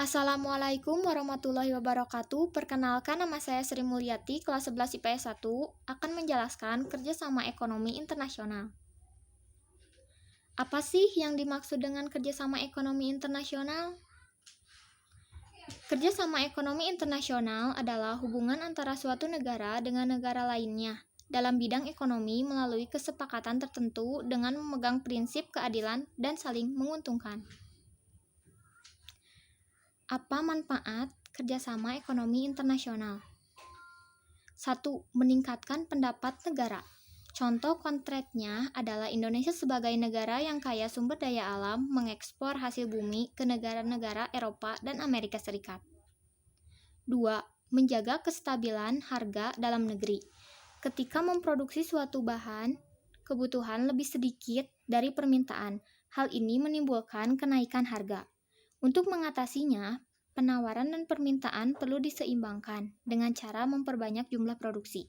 Assalamualaikum warahmatullahi wabarakatuh. Perkenalkan, nama saya Sri Mulyati, kelas 11 IPS 1, akan menjelaskan kerjasama ekonomi internasional. Apa sih yang dimaksud dengan kerjasama ekonomi internasional? Kerjasama ekonomi internasional adalah hubungan antara suatu negara dengan negara lainnya dalam bidang ekonomi melalui kesepakatan tertentu dengan memegang prinsip keadilan dan saling menguntungkan. Apa manfaat kerjasama ekonomi internasional? 1. Meningkatkan pendapat negara. Contoh konkretnya adalah Indonesia sebagai negara yang kaya sumber daya alam mengekspor hasil bumi ke negara-negara Eropa dan Amerika Serikat. 2. Menjaga kestabilan harga dalam negeri. Ketika memproduksi suatu bahan, kebutuhan lebih sedikit dari permintaan. Hal ini menimbulkan kenaikan harga. Untuk mengatasinya, penawaran dan permintaan perlu diseimbangkan dengan cara memperbanyak jumlah produksi.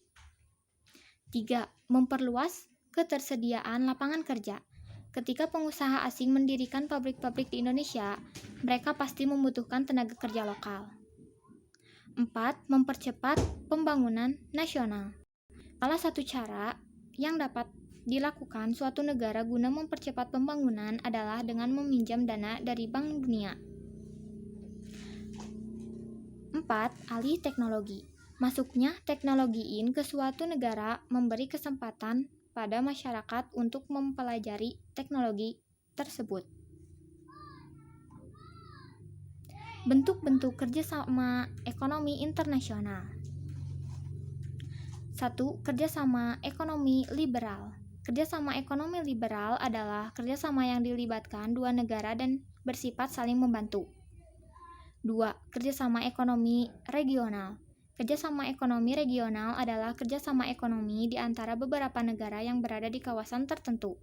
3. Memperluas ketersediaan lapangan kerja. Ketika pengusaha asing mendirikan pabrik-pabrik di Indonesia, mereka pasti membutuhkan tenaga kerja lokal. 4. Mempercepat pembangunan nasional. Salah satu cara yang dapat dilakukan suatu negara guna mempercepat pembangunan adalah dengan meminjam dana dari Bank Dunia. 4. Alih teknologi. Masuknya teknologi ke suatu negara memberi kesempatan pada masyarakat untuk mempelajari teknologi tersebut. Bentuk-bentuk kerjasama ekonomi internasional. 1. Kerjasama ekonomi liberal. Kerjasama ekonomi liberal adalah kerjasama yang dilibatkan dua negara dan bersifat saling membantu. 2. Kerjasama ekonomi regional. Kerjasama ekonomi regional adalah kerjasama ekonomi di antara beberapa negara yang berada di kawasan tertentu.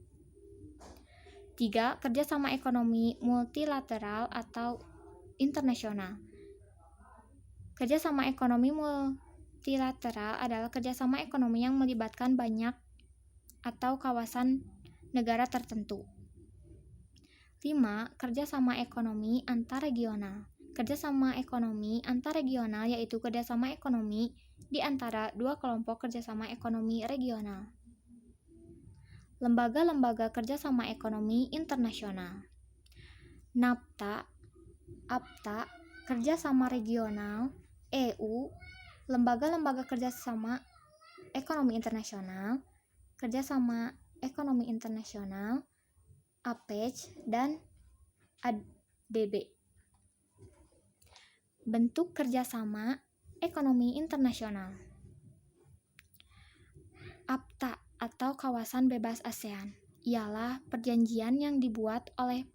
3. Kerjasama ekonomi multilateral atau internasional. Kerjasama ekonomi multilateral adalah kerjasama ekonomi yang melibatkan banyak atau kawasan negara tertentu. 5. Kerjasama ekonomi antarregional. Kerjasama ekonomi antarregional yaitu kerjasama ekonomi di antara dua kelompok kerjasama ekonomi regional. Lembaga-lembaga kerjasama ekonomi internasional. NAFTA, APTA, kerjasama regional, EU, lembaga-lembaga kerjasama ekonomi internasional, kerjasama ekonomi internasional, APEC, dan ADB. Bentuk kerjasama ekonomi internasional. APTA atau Kawasan Bebas ASEAN ialah perjanjian yang dibuat oleh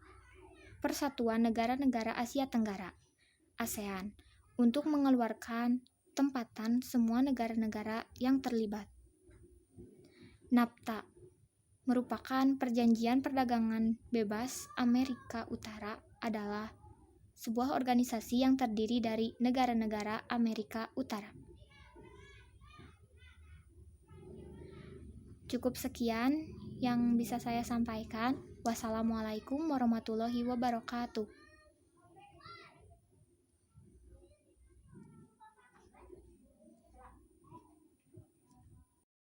Persatuan Negara-Negara Asia Tenggara (ASEAN) untuk mengeluarkan tempatan semua negara-negara yang terlibat. NAFTA merupakan perjanjian perdagangan bebas Amerika Utara adalah sebuah organisasi yang terdiri dari negara-negara Amerika Utara. Cukup sekian yang bisa saya sampaikan. Wassalamualaikum warahmatullahi wabarakatuh.